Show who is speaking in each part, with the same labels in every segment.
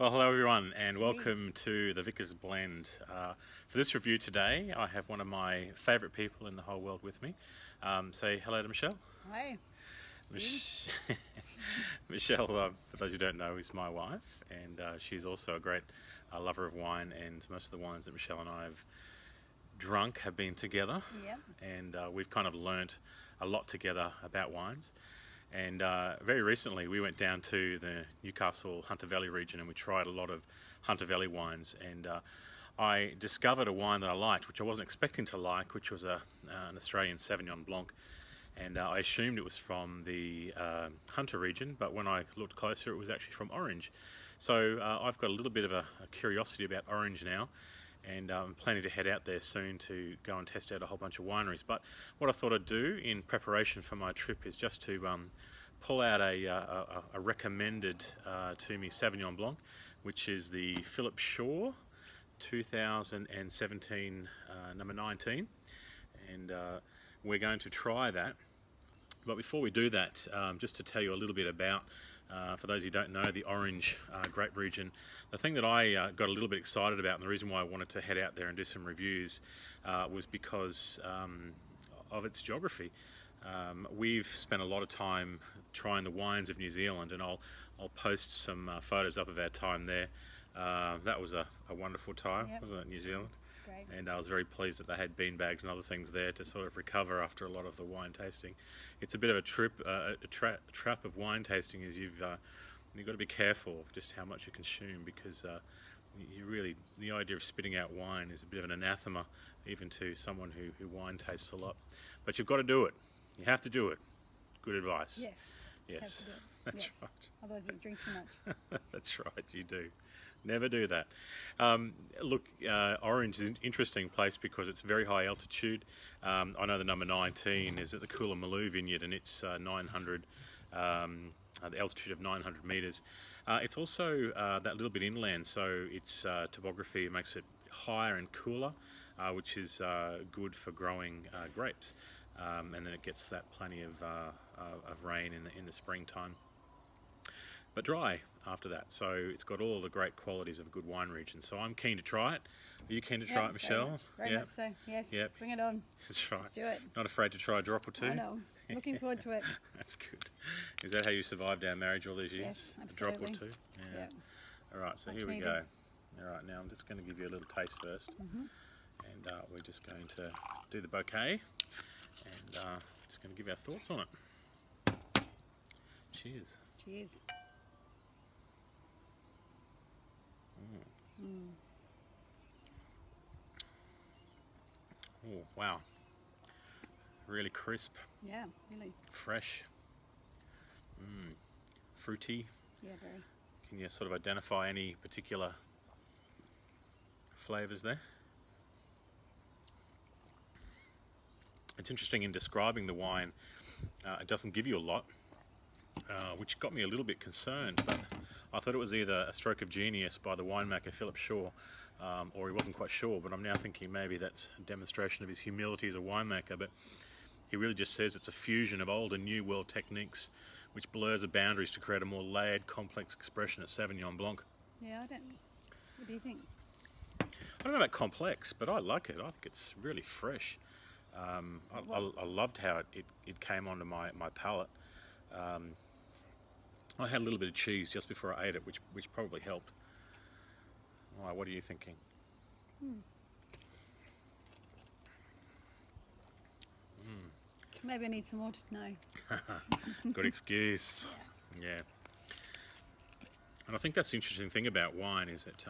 Speaker 1: Well, hello everyone, and welcome to the Vickers Blend. For this review today, I have one of my favourite people in the whole world with me. Say hello to Michelle.
Speaker 2: Hi.
Speaker 1: Michelle, for those who don't know, is my wife, and she's also a great lover of wine, and most of the wines that Michelle and I have drunk have been together.
Speaker 2: Yep.
Speaker 1: And we've kind of learnt a lot together about wines. And very recently we went down to the Newcastle Hunter Valley region and we tried a lot of Hunter Valley wines, and I discovered a wine that I liked, which I wasn't expecting to like, which was an Australian Sauvignon Blanc, and I assumed it was from the Hunter region, but when I looked closer it was actually from Orange. So I've got a little bit of a curiosity about Orange now, and I'm planning to head out there soon to go and test out a whole bunch of wineries. But what I thought I'd do in preparation for my trip is just to pull out a recommended to me Sauvignon Blanc, which is the Phillip Shaw 2017 number 19, and we're going to try that. But before we do that, just to tell you a little bit about, for those who don't know, the Orange grape region. The thing that I got a little bit excited about, and the reason why I wanted to head out there and do some reviews, was because of its geography. We've spent a lot of time trying the wines of New Zealand, and I'll post some photos up of our time there. That was a wonderful time,
Speaker 2: Yep.
Speaker 1: wasn't it, New Zealand?
Speaker 2: Great.
Speaker 1: And I was very pleased that they had bean bags and other things there to sort of recover after a lot of the wine tasting. It's a bit of a trap of wine tasting, is you've got to be careful of just how much you consume, because the idea of spitting out wine is a bit of an anathema even to someone who wine tastes a lot. But you've got to do it. You have to do it. Good advice.
Speaker 2: Yes.
Speaker 1: Yes.
Speaker 2: Have to do it.
Speaker 1: That's
Speaker 2: Yes.
Speaker 1: right.
Speaker 2: Otherwise you drink too much.
Speaker 1: That's right, you do. Never do that. Look, Orange is an interesting place because it's very high altitude. I know the number 19 is at the Coolamalloo vineyard, and it's 900, the altitude of 900 metres. It's also that little bit inland, so its topography makes it higher and cooler, which is good for growing grapes. And then it gets that plenty of rain in the springtime, but dry after that. So it's got all the great qualities of a good wine region. So I'm keen to try it. Are you keen to try it, Michelle?
Speaker 2: Very much so. Yes.
Speaker 1: Yep.
Speaker 2: Bring it on.
Speaker 1: That's right.
Speaker 2: Let's do it.
Speaker 1: Not afraid to try a drop or two?
Speaker 2: I know. Looking forward to it.
Speaker 1: That's good. Is that how you survived our marriage all these years?
Speaker 2: Yes,
Speaker 1: A drop or
Speaker 2: absolutely.
Speaker 1: two? Yeah.
Speaker 2: Yep.
Speaker 1: All right, so
Speaker 2: Much
Speaker 1: here we
Speaker 2: needed.
Speaker 1: go. All right, now I'm just going to give you a little taste first.
Speaker 2: Mm-hmm.
Speaker 1: And we're just going to do the bouquet, and just going to give our thoughts on it. Cheers.
Speaker 2: Cheers.
Speaker 1: Oh, wow. Really crisp,
Speaker 2: Yeah, really.
Speaker 1: fresh, fruity.
Speaker 2: Yeah, very.
Speaker 1: Can you sort of identify any particular flavours there? It's interesting in describing the wine, it doesn't give you a lot, which got me a little bit concerned, but I thought it was either a stroke of genius by the winemaker Phillip Shaw, or he wasn't quite sure, but I'm now thinking maybe that's a demonstration of his humility as a winemaker. But he really just says it's a fusion of old and new world techniques which blurs the boundaries to create a more layered, complex expression of Sauvignon Blanc.
Speaker 2: Yeah, what do you think?
Speaker 1: I don't know about complex, but I like it. I think it's really fresh. I loved how it came onto my palate. I had a little bit of cheese just before I ate it, which probably helped. All right, what are you thinking?
Speaker 2: Maybe I need some more to know.
Speaker 1: Good excuse. Yeah. And I think that's the interesting thing about wine, is that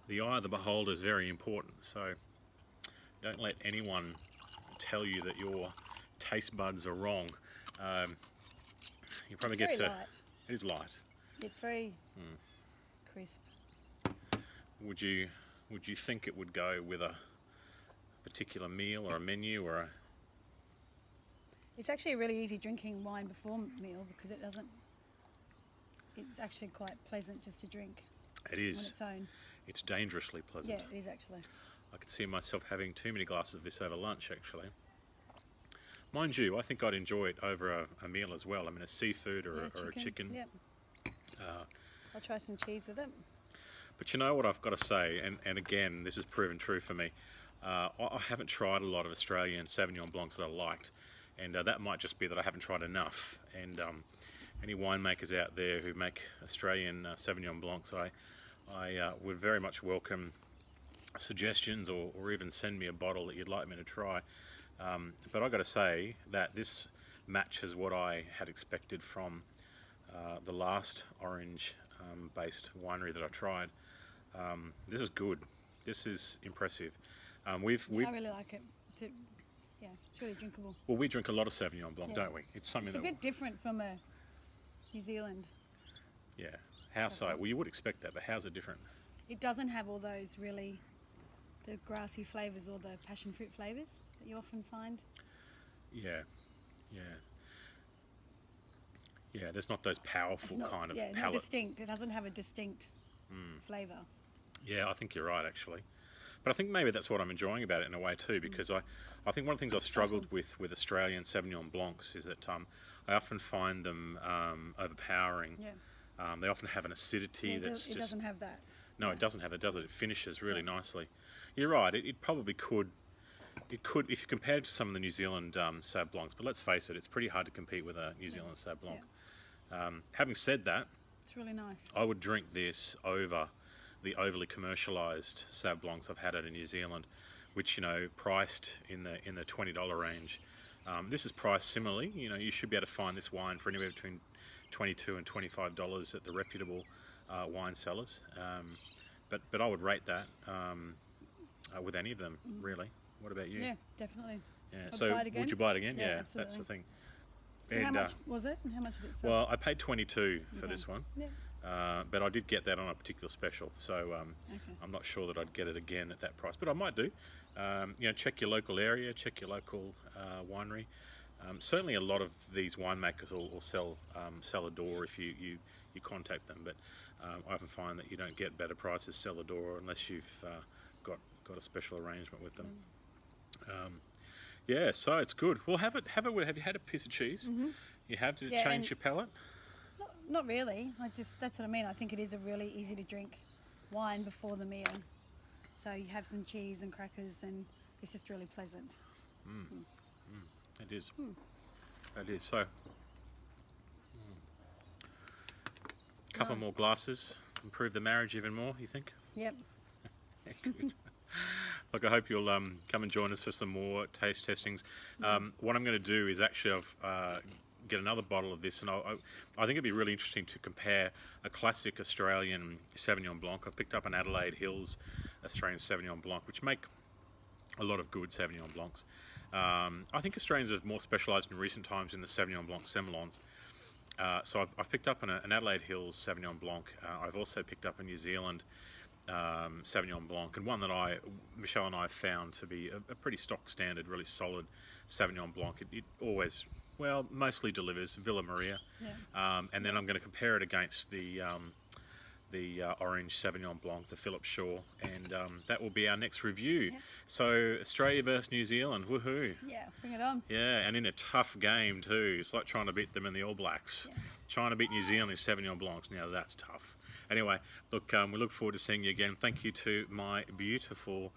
Speaker 1: the eye of the beholder is very important. So don't let anyone tell you that your taste buds are wrong. You probably
Speaker 2: It's
Speaker 1: get
Speaker 2: very
Speaker 1: to.
Speaker 2: light.
Speaker 1: It is light.
Speaker 2: It's very crisp.
Speaker 1: Would you think it would go with a particular meal or a menu or a?
Speaker 2: It's actually a really easy drinking wine before meal because it doesn't. It's actually quite pleasant just to drink
Speaker 1: It
Speaker 2: on
Speaker 1: is.
Speaker 2: its own.
Speaker 1: It's dangerously pleasant.
Speaker 2: Yeah, it is actually.
Speaker 1: I could see myself having too many glasses of this over lunch, actually. Mind you, I think I'd enjoy it over a meal as well. I mean, a seafood or a chicken.
Speaker 2: Yep. I'll try some cheese with it.
Speaker 1: But you know what I've got to say, and again, this has proven true for me. I haven't tried a lot of Australian Sauvignon Blancs that I liked, and that might just be that I haven't tried enough. And any winemakers out there who make Australian Sauvignon Blancs, I would very much welcome suggestions, or even send me a bottle that you'd like me to try. But I've got to say that this matches what I had expected from the last orange-based winery that I tried. This is good. This is impressive.
Speaker 2: I really like it. It's really drinkable.
Speaker 1: Well, we drink a lot of Sauvignon Blanc, don't we? It's something
Speaker 2: It's a bit different from a New Zealand.
Speaker 1: Yeah. How so? Well, you would expect that, but how's it different?
Speaker 2: It doesn't have all those really the grassy flavours or the passion fruit flavours that you often find.
Speaker 1: Yeah. There's not those powerful kind of palate.
Speaker 2: Not distinct. It doesn't have a distinct flavour.
Speaker 1: Yeah, I think you're right, actually. But I think maybe that's what I'm enjoying about it in a way too, because I think one of the things I've struggled with Australian Sauvignon Blancs is that I often find them overpowering.
Speaker 2: Yeah.
Speaker 1: They often have an acidity that's
Speaker 2: it doesn't have that.
Speaker 1: No, it doesn't have it, does it? It finishes really nicely. You're right. It probably could. It could, if you compare it to some of the New Zealand Sauv Blancs. But let's face it, it's pretty hard to compete with a New Zealand Sauv Blanc. Having said that,
Speaker 2: it's really nice.
Speaker 1: I would drink this over the overly commercialised Sauv Blancs I've had out in New Zealand, which priced in the $20 range. This is priced similarly. You should be able to find this wine for anywhere between $22 and $25 at the reputable wine sellers. But I would rate that with any of them, really. What about you?
Speaker 2: Yeah, definitely.
Speaker 1: Yeah. So would you buy it again? Yeah, that's the thing.
Speaker 2: So how much was it? And how much did it sell?
Speaker 1: Well, I paid $22 for this one.
Speaker 2: Yeah.
Speaker 1: But I did get that on a particular special, so I'm not sure that I'd get it again at that price, but I might do. Check your local area, check your local winery. Certainly, a lot of these winemakers will sell cellar door if you contact them, but I often find that you don't get better prices cellar door unless you've got a special arrangement with them. So it's good. Well, have it. Have you had a piece of cheese? Mm-hmm. You have to change your palate.
Speaker 2: Not really. That's what I mean. I think it is a really easy to drink wine before the meal. So you have some cheese and crackers, and it's just really pleasant.
Speaker 1: It is. It is. So, couple more glasses, improve the marriage even more. You think?
Speaker 2: Yep.
Speaker 1: Good. Look, I hope you'll come and join us for some more taste testings. What I'm going to do is actually get another bottle of this, and I think it'd be really interesting to compare a classic Australian Sauvignon Blanc. I've picked up an Adelaide Hills Australian Sauvignon Blanc, which make a lot of good Sauvignon Blancs. I think Australians have more specialised in recent times in the Sauvignon Blanc Semillons. So I've picked up an Adelaide Hills Sauvignon Blanc. I've also picked up a New Zealand Sauvignon Blanc, and one that Michelle and I have found to be a pretty stock standard, really solid Sauvignon Blanc. It always, mostly delivers Villa Maria. And then I'm going to compare it against the orange Sauvignon Blanc, the Phillip Shaw, and that will be our next review. So Australia versus New Zealand, woohoo!
Speaker 2: Yeah, bring it on.
Speaker 1: Yeah, and in a tough game too. It's like trying to beat them in the All Blacks. Trying to beat New Zealand in Sauvignon Blancs. Now that's tough. Anyway, look, we look forward to seeing you again. Thank you to my beautiful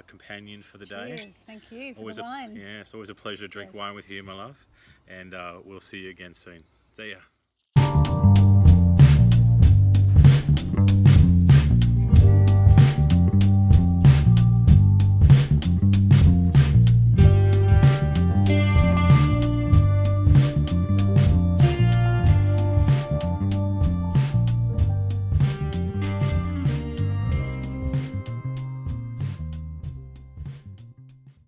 Speaker 1: companion for the day.
Speaker 2: Cheers. Thank you for the wine.
Speaker 1: It's always a pleasure to drink wine with you, my love. And we'll see you again soon. See ya.